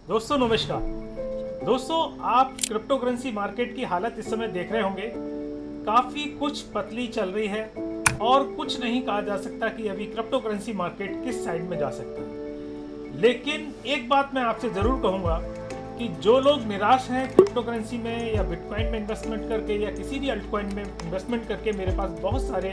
दोस्तों नमस्कार। दोस्तों आप क्रिप्टो करेंसी मार्केट की हालत इस समय देख रहे होंगे। काफ़ी कुछ पतली चल रही है और कुछ नहीं कहा जा सकता कि अभी क्रिप्टो करेंसी मार्केट किस साइड में जा सकता है। लेकिन एक बात मैं आपसे ज़रूर कहूँगा कि जो लोग निराश हैं क्रिप्टो करेंसी में या बिटकॉइन में इन्वेस्टमेंट करके या किसी भी अल्टकॉइन में इन्वेस्टमेंट करके, मेरे पास बहुत सारे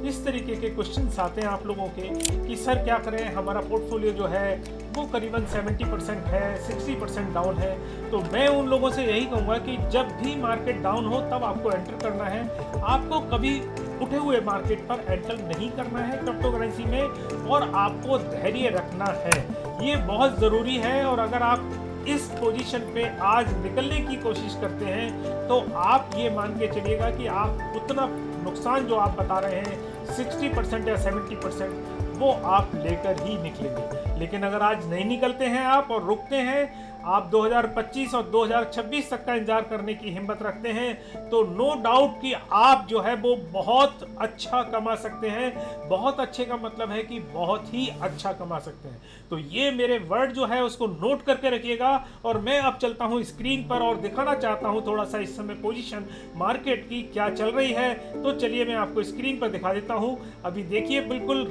इस तरीके के क्वेश्चंस आते हैं आप लोगों के कि सर क्या करें, हमारा पोर्टफोलियो जो है वो करीबन 70% है, 60% डाउन है। तो मैं उन लोगों से यही कहूँगा कि जब भी मार्केट डाउन हो तब आपको एंटर करना है। आपको कभी उठे हुए मार्केट पर एंटर नहीं करना है क्रिप्टो करेंसी में, और आपको धैर्य रखना है, ये बहुत ज़रूरी है। और अगर आप इस पोजीशन पे आज निकलने की कोशिश करते हैं तो आप ये मान के चलिएगा कि आप उतना नुकसान जो आप बता रहे हैं 60% या 70% वो आप लेकर ही निकलेंगे। लेकिन अगर आज नहीं निकलते हैं आप और रुकते हैं, आप 2025 और 2026 तक का इंतजार करने की हिम्मत रखते हैं, तो नो डाउट कि आप जो है वो बहुत अच्छा कमा सकते हैं। बहुत अच्छे का मतलब है कि बहुत ही अच्छा कमा सकते हैं। तो ये मेरे वर्ड जो है उसको नोट करके रखिएगा। और मैं अब चलता हूँ स्क्रीन पर और दिखाना चाहता हूँ थोड़ा सा इस समय पोजीशन मार्केट की क्या चल रही है। तो चलिए मैं आपको स्क्रीन पर दिखा देता हूँ। अभी देखिए बिल्कुल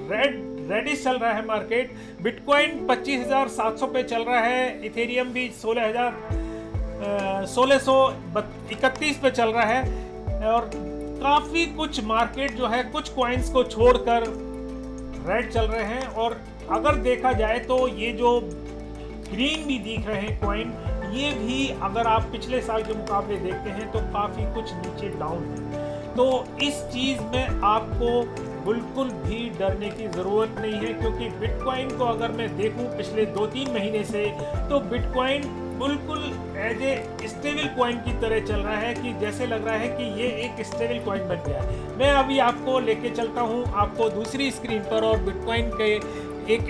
रेडिश चल रहा है मार्केट। बिटकॉइन 25,700 पे चल रहा है, इथेरियम भी 1631 पे चल रहा है। और काफी कुछ मार्केट जो है कुछ कॉइन्स को छोड़कर रेड चल रहे हैं। और अगर देखा जाए तो ये जो ग्रीन भी दिख रहे हैं कॉइन, ये भी अगर आप पिछले साल के मुकाबले देखते हैं तो काफी कुछ नीचे डाउन है। तो इस चीज में आपको बिल्कुल भी डरने की ज़रूरत नहीं है, क्योंकि बिटकॉइन को अगर मैं देखूं पिछले 2-3 महीने से, तो बिटकॉइन बिल्कुल एज ए स्टेबल कॉइन की तरह चल रहा है कि जैसे लग रहा है कि ये एक स्टेबल कॉइन बन गया है। मैं अभी आपको लेके चलता हूं आपको दूसरी स्क्रीन पर और बिटकॉइन के एक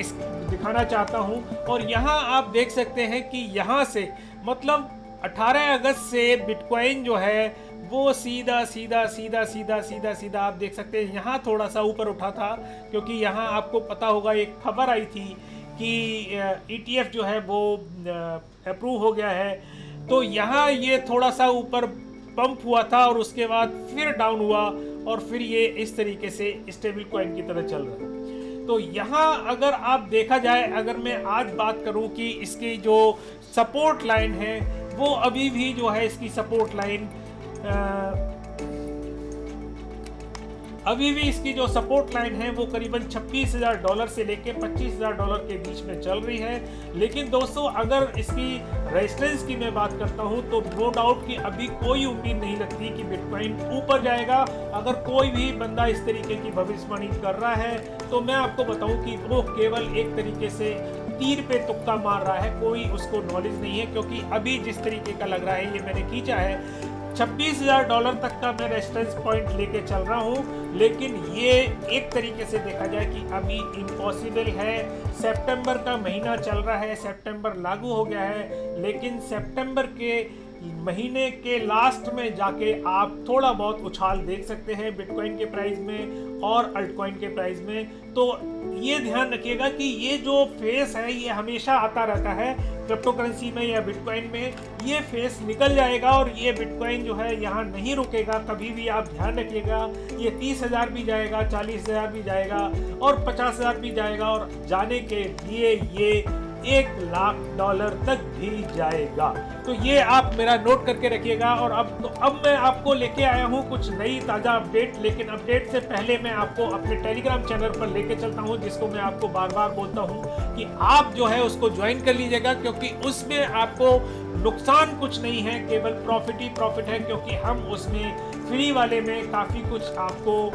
दिखाना चाहता हूं। और यहाँ आप देख सकते हैं कि यहाँ से मतलब 18 अगस्त से बिटकॉइन जो है वो सीधा सीधा सीधा सीधा सीधा सीधा आप देख सकते हैं यहाँ थोड़ा सा ऊपर उठा था, क्योंकि यहाँ आपको पता होगा एक खबर आई थी कि ETF जो है वो अप्रूव हो गया है। तो यहाँ ये थोड़ा सा ऊपर पंप हुआ था और उसके बाद फिर डाउन हुआ और फिर ये इस तरीके से स्टेबल कॉइन की तरह चल रहा है। तो यहाँ अगर आप देखा जाए, अगर मैं आज बात करूँ कि इसकी जो सपोर्ट लाइन है वो अभी भी जो है इसकी सपोर्ट लाइन अभी भी इसकी जो सपोर्ट लाइन है वो करीबन $26,000 से लेके $25,000 के बीच में चल रही है। लेकिन दोस्तों अगर इसकी रेजिस्टेंस की मैं बात करता हूं तो नो डाउट कि अभी कोई उम्मीद नहीं लगती कि बिटकॉइन ऊपर जाएगा। अगर कोई भी बंदा इस तरीके की भविष्यवाणी कर रहा है तो मैं आपको बताऊं कि वो केवल एक तरीके से तीर पे तुक्का मार रहा है, कोई उसको नॉलेज नहीं है। क्योंकि अभी जिस तरीके का लग रहा है, ये मैंने खींचा है, $26,000 तक का मैं रेजिस्टेंस पॉइंट लेके चल रहा हूँ। लेकिन ये एक तरीके से देखा जाए कि अभी इम्पॉसिबल है। सितंबर का महीना चल रहा है, सितंबर लागू हो गया है, लेकिन सितंबर के महीने के लास्ट में जाके आप थोड़ा बहुत उछाल देख सकते हैं बिटकॉइन के प्राइस में और अल्टकॉइन के प्राइस में। तो ये ध्यान रखिएगा कि ये जो फेस है ये हमेशा आता रहता है क्रिप्टो करेंसी में या बिटकॉइन में। ये फेस निकल जाएगा और ये बिटकॉइन जो है यहाँ नहीं रुकेगा कभी भी। आप ध्यान रखिएगा, ये 30,000 भी जाएगा, 40,000 भी जाएगा और 50,000 भी जाएगा, और जाने के लिए ये $1,00,000 तक भी जाएगा। तो ये आप मेरा नोट करके रखिएगा। और अब मैं आपको लेके आया हूँ कुछ नई ताज़ा अपडेट। लेकिन अपडेट से पहले मैं आपको अपने टेलीग्राम चैनल पर लेके चलता हूँ, जिसको मैं आपको बार बार बोलता हूँ कि आप जो है उसको ज्वाइन कर लीजिएगा, क्योंकि उसमें आपको नुकसान कुछ नहीं है, केवल प्रॉफिट ही प्रॉफिट है। क्योंकि हम उसमें फ्री वाले में काफ़ी कुछ आपको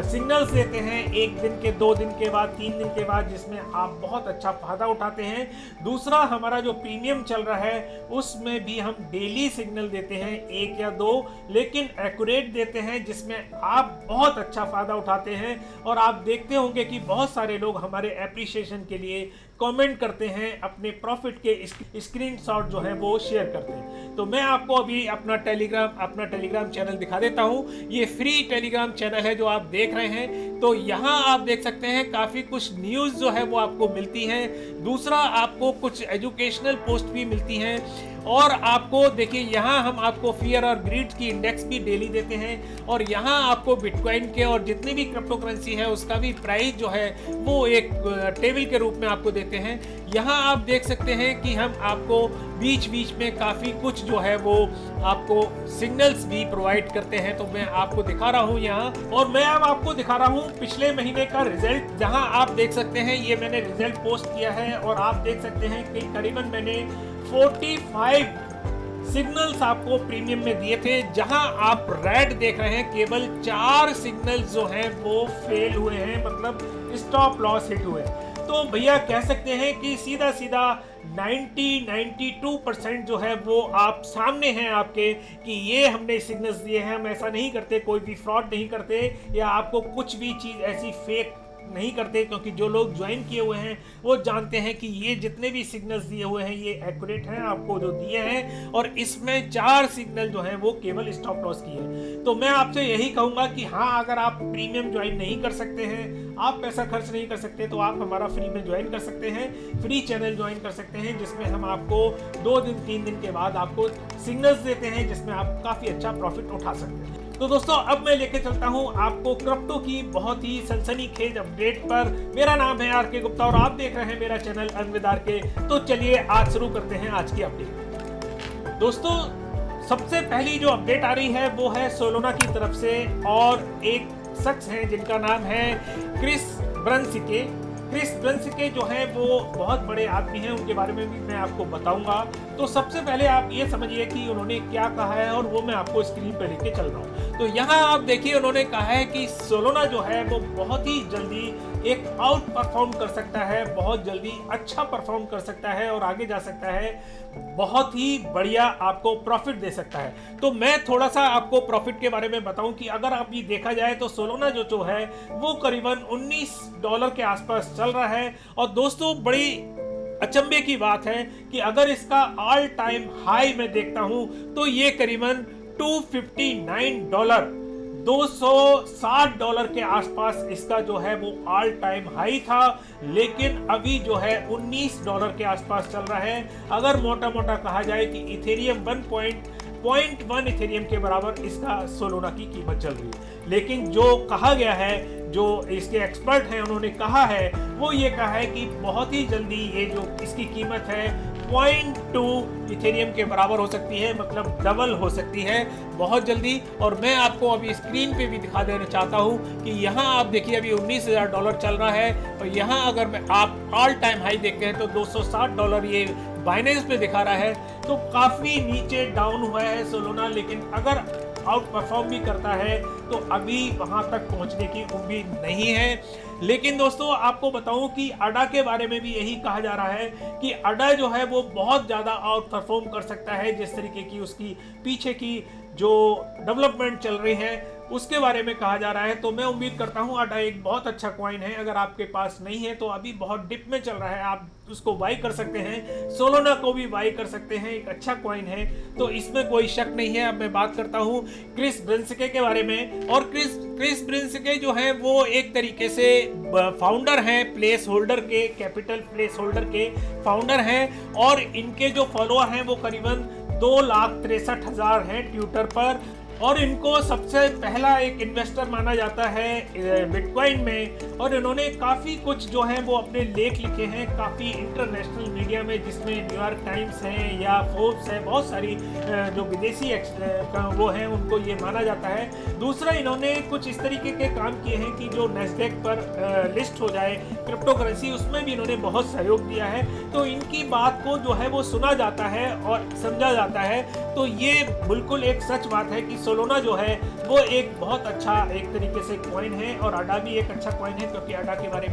सिग्नल्स देते हैं 1 दिन के, 2 दिन के बाद, 3 दिन के बाद, जिसमें आप बहुत अच्छा फायदा उठाते हैं। दूसरा हमारा जो प्रीमियम चल रहा है उसमें भी हम डेली सिग्नल देते हैं 1 या 2, लेकिन एक्यूरेट देते हैं, जिसमें आप बहुत अच्छा फायदा उठाते हैं। और आप देखते होंगे कि बहुत सारे लोग हमारे एप्रिसिएशन के लिए कमेंट करते हैं, अपने प्रॉफिट के स्क्रीनशॉट जो है वो शेयर करते हैं। तो मैं आपको अभी अपना टेलीग्राम चैनल दिखा देता हूँ। ये फ्री टेलीग्राम चैनल है जो आप देख रहे हैं। तो यहाँ आप देख सकते हैं काफ़ी कुछ न्यूज़ जो है वो आपको मिलती है। दूसरा, आपको कुछ एजुकेशनल पोस्ट भी मिलती हैं, और आपको देखिए यहाँ हम आपको फियर और ग्रीड की इंडेक्स भी डेली देते हैं, और यहाँ आपको बिटकॉइन के और जितनी भी क्रिप्टो करेंसी है उसका भी प्राइस जो है वो एक टेबल के रूप में आपको देते हैं। यहाँ आप देख सकते हैं कि हम आपको बीच बीच में काफ़ी कुछ जो है वो आपको सिग्नल्स भी प्रोवाइड करते हैं। तो मैं आपको दिखा रहा हूँ यहाँ, और मैं अब आपको दिखा रहा हूँ पिछले महीने का रिजल्ट, जहाँ आप देख सकते हैं ये मैंने रिजल्ट पोस्ट किया है, और आप देख सकते हैं कि करीबन मैंने 45 सिग्नल्स आपको प्रीमियम में दिए थे, जहां आप रेड देख रहे हैं केवल 4 सिग्नल्स जो हैं वो फेल हुए हैं, मतलब स्टॉप लॉस हिट हुए। तो भैया कह सकते हैं कि सीधा सीधा 92% जो है वो आप सामने हैं आपके, कि ये हमने सिग्नल्स दिए हैं, हम ऐसा नहीं करते, कोई भी फ्रॉड नहीं करते, या आपको कुछ भी चीज़ ऐसी फेक नहीं करते, क्योंकि जो लोग ज्वाइन किए हुए हैं वो जानते हैं कि ये जितने भी सिग्नल्स दिए हुए हैं ये एक्यूरेट हैं, आपको जो दिए हैं, और इसमें 4 सिग्नल जो हैं वो केवल स्टॉप लॉस की है। तो मैं आपसे यही कहूँगा कि हाँ, अगर आप प्रीमियम ज्वाइन नहीं कर सकते हैं, आप पैसा खर्च नहीं कर सकते, तो आप हमारा फ्री में ज्वाइन कर सकते हैं, फ्री चैनल ज्वाइन कर सकते हैं, जिसमें हम आपको 2 दिन 3 दिन के बाद आपको सिग्नल्स देते हैं, जिसमें आप काफ़ी अच्छा प्रॉफिट उठा सकते हैं। तो दोस्तों, अब मैं लेके चलता हूं आपको क्रिप्टो की बहुत ही सनसनीखेज अपडेट पर। मेरा नाम है आर के गुप्ता और आप देख रहे हैं मेरा चैनल अर्न विद आर के। तो चलिए आज शुरू करते हैं आज की अपडेट। दोस्तों, सबसे पहली जो अपडेट आ रही है वो है सोलोना की तरफ से, और एक शख्स हैं जिनका नाम है क्रिस ब्रनस्के। क्रिस ब्रनस्के जो है वो बहुत बड़े आदमी हैं, उनके बारे में भी मैं आपको बताऊंगा। तो सबसे पहले आप ये समझिए कि उन्होंने क्या कहा है, और वो मैं आपको स्क्रीन पर लेके चल रहा हूँ। तो यहाँ आप देखिए, उन्होंने कहा है कि सोलोना जो है वो बहुत ही जल्दी एक आउट परफॉर्म कर सकता है, बहुत जल्दी अच्छा परफॉर्म कर सकता है और आगे जा सकता है, बहुत ही बढ़िया आपको प्रॉफिट दे सकता है। तो मैं थोड़ा सा आपको प्रॉफिट के बारे में बताऊं कि अगर आप ये देखा जाए तो सोलोना जो है वो करीबन $19 के आसपास चल रहा है। और दोस्तों, बड़ी अचंभे की बात है कि अगर इसका ऑल टाइम हाई मैं देखता हूं तो ये करीबन $259 $260 के आसपास इसका जो है वो ऑल टाइम हाई था, लेकिन अभी जो है $19 के आसपास चल रहा है। अगर मोटा मोटा कहा जाए कि इथेरियम 1.1 इथेरियम के बराबर इसका सोलोना की कीमत चल रही है। लेकिन जो कहा गया है, जो इसके एक्सपर्ट हैं उन्होंने कहा है, वो ये कहा है कि बहुत ही जल्दी ये जो इसकी कीमत है 0.2 इथेरियम के बराबर हो सकती है, मतलब डबल हो सकती है बहुत जल्दी। और मैं आपको अभी स्क्रीन पे भी दिखा देना चाहता हूँ कि यहाँ आप देखिए अभी $19,000 चल रहा है, और यहाँ अगर मैं आप ऑल टाइम हाई देखते हैं तो $260 ये बाइनेंस पे दिखा रहा है। तो काफ़ी नीचे डाउन हुआ है सोलोना, लेकिन अगर आउट परफॉर्म भी करता है तो अभी वहां तक पहुंचने की उम्मीद नहीं है। लेकिन दोस्तों, आपको बताऊं कि अडा के बारे में भी यही कहा जा रहा है कि अडा जो है वो बहुत ज़्यादा आउट परफॉर्म कर सकता है, जिस तरीके की उसकी पीछे की जो डेवलपमेंट चल रही है उसके बारे में कहा जा रहा है। तो मैं उम्मीद करता हूं अडा एक बहुत अच्छा कॉइन है। अगर आपके पास नहीं है तो अभी बहुत डिप में चल रहा है, आप उसको बाई कर सकते हैं, सोलोना को भी बाई कर सकते हैं, एक अच्छा कॉइन है, तो इसमें कोई शक नहीं है। अब मैं बात करता हूं क्रिस ब्रनस्के के बारे में, और क्रिस ब्रनस्के जो है वो एक तरीके से फाउंडर हैं, प्लेस होल्डर के, कैपिटल प्लेस होल्डर के फाउंडर हैं, और इनके जो फॉलोअर हैं वो करीबन 2,63,000 हैं ट्विटर पर। और इनको सबसे पहला एक इन्वेस्टर माना जाता है बिटकॉइन में, और इन्होंने काफ़ी कुछ जो है वो अपने लेख लिखे हैं काफ़ी इंटरनेशनल मीडिया में, जिसमें न्यूयॉर्क टाइम्स है या फोर्ब्स है, बहुत सारी जो विदेशी वो हैं उनको ये माना जाता है। दूसरा, इन्होंने कुछ इस तरीके के काम किए हैं कि जो नैस्डैक पर लिस्ट हो जाए क्रिप्टो करेंसी, उसमें भी इन्होंने बहुत सहयोग दिया है। तो इनकी बात को जो है वो सुना जाता है और समझा जाता है। तो ये बिल्कुल एक सच बात है कि सोलोना जो है वो एक बहुत अच्छा एक तरीके से कॉइन है, और अडा भी एक अच्छा कॉइन है, क्योंकि अडा के बारे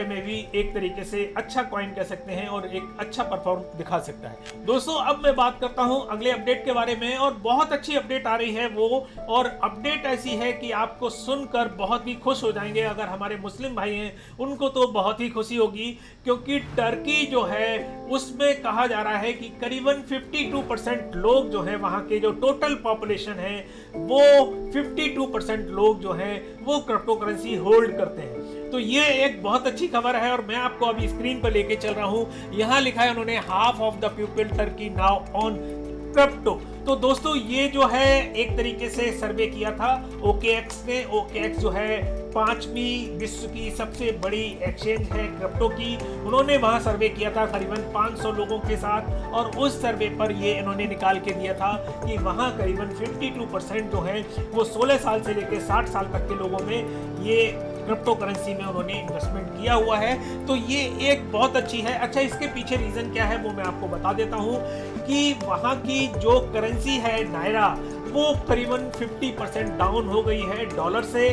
में भी एक तरीके से अच्छा कॉइन कह सकते हैं और एक अच्छा परफॉर्म दिखा सकता है। दोस्तों, अब मैं बात करता हूं अगले अपडेट के बारे में, और बहुत अच्छी अपडेट आ रही है वो, और अपडेट ऐसी है कि आपको सुनकर बहुत ही खुश हो जाएंगे। अगर हमारे मुस्लिम भाई हैं उनको तो बहुत ही खुशी होगी, क्योंकि टर्की जो है उसमें कहा जा रहा है कि करीबन 52% लोग जो है वहां के जो टोटल पॉपुलेशन पॉपुलेशन है वो 52% लोग जो हैं वो क्रिप्टो करेंसी होल्ड करते हैं। तो ये एक बहुत अच्छी खबर है और मैं आपको अभी स्क्रीन पर लेके चल रहा हूं। यहां लिखा है उन्होंने half of the people Turkey now on crypto. तो दोस्तों ये जो है एक तरीके से सर्वे किया था OKX ने। OKX जो है 5वीं विश्व की सबसे बड़ी एक्सचेंज है क्रिप्टो की। उन्होंने वहां सर्वे किया था करीबन 500 लोगों के साथ और उस सर्वे पर ये इन्होंने निकाल के दिया था कि वहां करीबन 52% जो है वो 16 साल से लेकर 60 साल तक के लोगों में ये क्रिप्टो करेंसी में उन्होंने इन्वेस्टमेंट किया हुआ है। तो ये एक बहुत अच्छी है। अच्छा, इसके पीछे रीजन क्या है वो मैं आपको बता देता हूँ कि वहाँ की जो करेंसी है नायरा वो करीबन 50% डाउन हो गई है डॉलर से।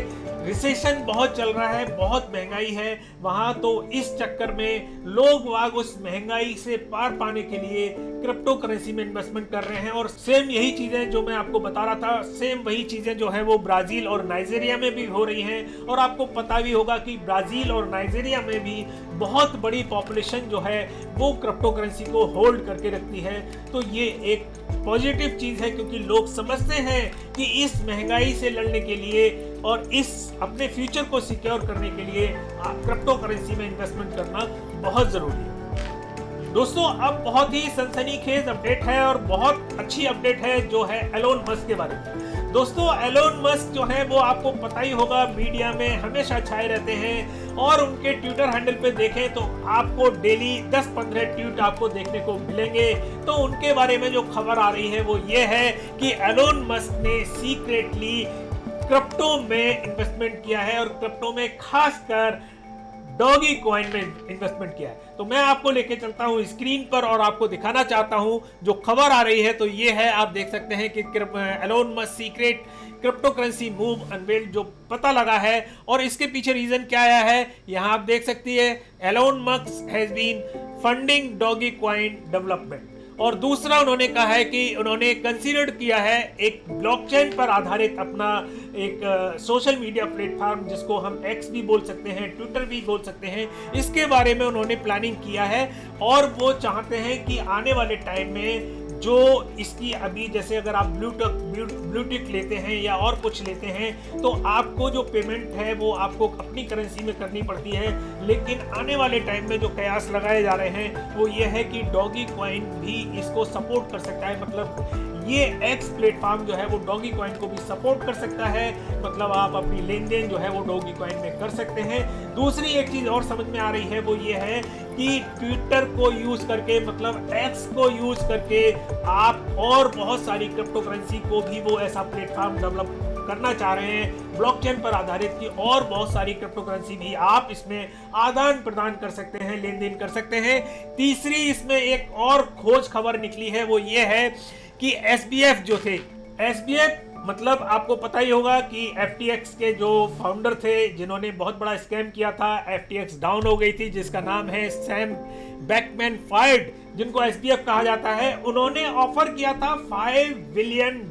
रिसेशन बहुत चल रहा है, बहुत महंगाई है वहाँ। तो इस चक्कर में लोग वाग उस महंगाई से पार पाने के लिए क्रिप्टो करेंसी में इन्वेस्टमेंट कर रहे हैं। और सेम यही चीजें जो मैं आपको बता रहा था, सेम वही चीजें जो है वो ब्राजील और नाइजीरिया में भी हो रही हैं। और आपको पता भी होगा कि ब्राजील और नाइजीरिया में भी बहुत बड़ी पॉपुलेशन जो है वो क्रिप्टो करेंसी को होल्ड करके रखती है। तो ये एक पॉजिटिव चीज है क्योंकि लोग समझते हैं कि इस महंगाई से लड़ने के लिए और इस अपने फ्यूचर को सिक्योर करने के लिए क्रिप्टो करेंसी में इन्वेस्टमेंट करना बहुत जरूरी है। दोस्तों अब बहुत ही सनसनीखेज अपडेट है और बहुत अच्छी अपडेट है जो है एलोन मस्क के बारे में। दोस्तों एलोन मस्क जो है वो आपको पता ही होगा, मीडिया में हमेशा छाए रहते हैं और उनके ट्विटर हैंडल पे देखें तो आपको डेली 10-15 ट्वीट आपको देखने को मिलेंगे। तो उनके बारे में जो खबर आ रही है वो ये है कि एलोन मस्क ने सीक्रेटली क्रिप्टो में इन्वेस्टमेंट किया है और क्रिप्टो में खासकर डॉगी कॉइन में इन्वेस्टमेंट किया है। तो मैं आपको लेके चलता हूं स्क्रीन पर और आपको दिखाना चाहता हूं जो खबर आ रही है। तो ये है, आप देख सकते हैं कि Elon Musk secret crypto currency move unveiled जो पता लगा है और इसके पीछे रीजन क्या आया है यहां आप देख सकती है। Elon Musk has been funding Dogecoin development. और दूसरा उन्होंने कहा है कि उन्होंने कंसीडर किया है एक ब्लॉकचेन पर आधारित अपना एक सोशल मीडिया प्लेटफॉर्म जिसको हम एक्स भी बोल सकते हैं, ट्विटर भी बोल सकते हैं, इसके बारे में उन्होंने प्लानिंग किया है। और वो चाहते हैं कि आने वाले टाइम में जो इसकी अभी जैसे अगर आप ब्लूटिक लेते हैं या और कुछ लेते हैं तो आपको जो पेमेंट है वो आपको अपनी करेंसी में करनी पड़ती है। लेकिन आने वाले टाइम में जो कयास लगाए जा रहे हैं वो ये है कि डॉगी कॉइन भी इसको सपोर्ट कर सकता है। मतलब ये एक्स प्लेटफॉर्म जो है वो डॉगी कॉइन को भी सपोर्ट कर सकता है। मतलब आप अपनी लेन देन जो है वो डॉगी कॉइन में कर सकते हैं। दूसरी एक चीज और समझ में आ रही है वो ये है कि ट्विटर को यूज करके मतलब एक्स को यूज करके आप और बहुत सारी क्रिप्टो करेंसी को भी वो ऐसा प्लेटफॉर्म डेवलप करना चाह रहे हैं ब्लॉकचेन पर आधारित की और बहुत सारी क्रिप्टो करेंसी भी आप इसमें आदान प्रदान कर सकते हैं, लेन देन कर सकते हैं। तीसरी इसमें एक और खोज खबर निकली है वो ये है कि SBF जो थे, SBF मतलब आपको पता ही होगा कि FTX के जो फाउंडर थे जिन्होंने बहुत बड़ा स्कैम किया था, FTX डाउन हो गई थी, जिसका नाम है सैम बैंकमैन-फ्राइड जिनको SBF कहा जाता है। उन्होंने ऑफर किया था $5 बिलियन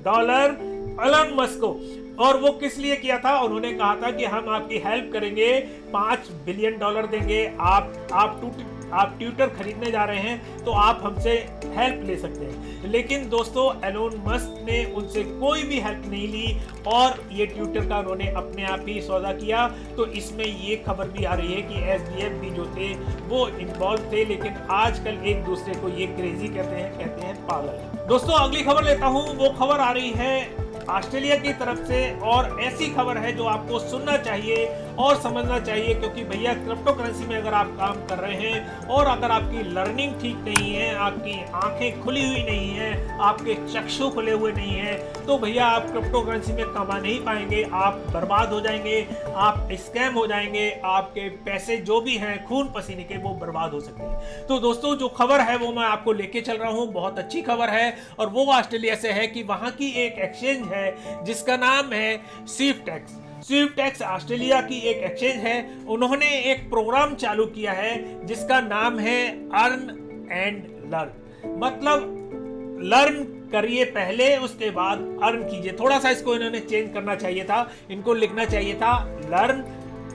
एलोन मस्क को। और वो किस लिए किया था? उन्होंने कहा था कि हम आपकी हेल्प करेंगे, $5 बिलियन देंगे, आप ट्विटर खरीदने जा रहे हैं तो आप हमसे हेल्प ले सकते हैं। लेकिन दोस्तों एलोन मस्क ने उनसे कोई भी हेल्प नहीं ली और ये ट्विटर का उन्होंने अपने आप ही सौदा किया। तो इसमें ये खबर भी आ रही है कि SBF भी जो थे वो इन्वॉल्व थे, लेकिन आजकल एक दूसरे को ये क्रेजी कहते हैं पागल। दोस्तों अगली खबर लेता हूं, वो खबर आ रही है ऑस्ट्रेलिया की तरफ से और ऐसी खबर है जो आपको सुनना चाहिए और समझना चाहिए क्योंकि भैया क्रिप्टो करेंसी में अगर आप काम कर रहे हैं और अगर आपकी लर्निंग ठीक नहीं है, आपकी आंखें खुली हुई नहीं है, आपके चक्षु खुले हुए नहीं है, तो भैया आप क्रिप्टो करेंसी में कमा नहीं पाएंगे, आप बर्बाद हो जाएंगे, आप स्कैम हो जाएंगे, आपके पैसे जो भी हैं खून पसीने के वो बर्बाद हो सकते हैं। तो दोस्तों जो खबर है वो मैं आपको लेके चल रहा हूँ, बहुत अच्छी खबर है और वो ऑस्ट्रेलिया से है कि वहां की एक एक्सचेंज है जिसका नाम है स्विफ्टएक्स। स्विफ्टएक्स ऑस्ट्रेलिया की एक एक्सचेंज है। उन्होंने एक प्रोग्राम चालू किया है जिसका नाम है अर्न एंड लर्न। मतलब लर्न करिए पहले, उसके बाद अर्न कीजिए। थोड़ा सा इसको इन्होंने चेंज करना चाहिए था, इनको लिखना चाहिए था लर्न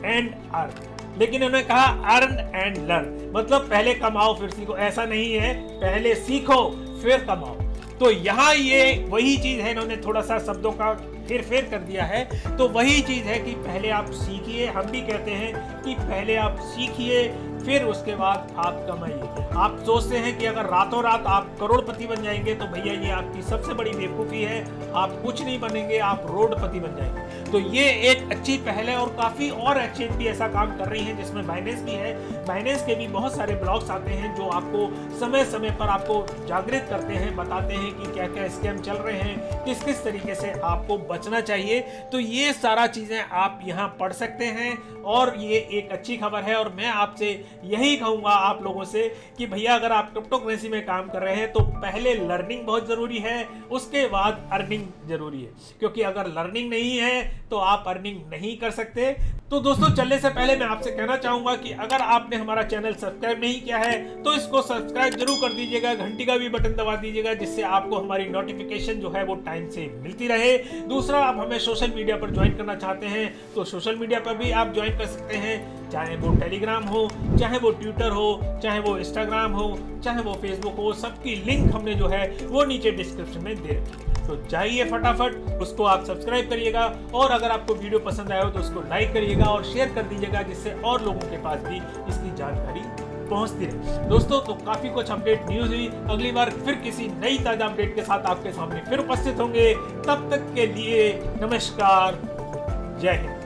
एंड अर्न, लेकिन उन्होंने कहा अर्न एंड लर्न। मतलब पहले कमाओ फिर सीखो, ऐसा नहीं है, पहले सीखो फिर कमाओ। तो यहाँ ये वही चीज है, इन्होंने थोड़ा सा शब्दों का हेर-फेर कर दिया है। तो वही चीज है कि पहले आप सीखिए, हम भी कहते हैं कि पहले आप सीखिए, फिर उसके बाद आप कमाइए। आप सोचते हैं कि अगर रातों रात आप करोड़पति बन जाएंगे, तो भैया ये आपकी सबसे बड़ी बेवकूफ़ी है। आप कुछ नहीं बनेंगे, आप रोडपति बन जाएंगे। तो ये एक अच्छी पहल है और काफ़ी और एक्सचेंज भी ऐसा काम कर रही है, जिसमें बाइनेंस भी है। बाइनेंस के भी बहुत सारे ब्लॉग्स आते हैं जो आपको समय समय पर आपको जागृत करते हैं, बताते हैं कि क्या क्या स्कैम चल रहे हैं, किस किस तरीके से आपको बचना चाहिए। तो ये सारा चीज़ें आप यहाँ पढ़ सकते हैं और ये एक अच्छी खबर है। और मैं आपसे यही कहूँगा आप लोगों से कि भैया अगर आप क्रिप्टो करेंसी में काम कर रहे हैं तो पहले लर्निंग बहुत ज़रूरी है, उसके बाद अर्निंग ज़रूरी है। क्योंकि अगर लर्निंग नहीं है तो आप अर्निंग नहीं कर सकते। तो दोस्तों चलने से पहले मैं आपसे कहना चाहूंगा कि अगर आपने हमारा चैनल सब्सक्राइब नहीं किया है तो इसको सब्सक्राइब जरूर कर दीजिएगा, घंटी का भी बटन दबा दीजिएगा, जिससे आपको हमारी नोटिफिकेशन जो है वो टाइम से मिलती रहे। दूसरा, आप हमें सोशल मीडिया पर ज्वाइन करना चाहते हैं तो सोशल मीडिया पर भी आप ज्वाइन कर सकते हैं, चाहे वो टेलीग्राम हो, चाहे वो ट्विटर हो, चाहे वो इंस्टाग्राम हो, चाहे वो फेसबुक हो। सबकी लिंक हमने जो है वो नीचे डिस्क्रिप्शन में दे रखी है। तो जाइए फटाफट उसको आप सब्सक्राइब करिएगा, और अगर आपको वीडियो पसंद आया हो तो उसको लाइक करिएगा और शेयर कर दीजिएगा, जिससे और लोगों के पास भी इसकी जानकारी पहुंचती रहे। दोस्तों तो काफी कुछ अपडेट न्यूज हुई, अगली बार फिर किसी नई ताजा अपडेट के साथ आपके सामने फिर उपस्थित होंगे। तब तक के लिए नमस्कार, जय हिंद।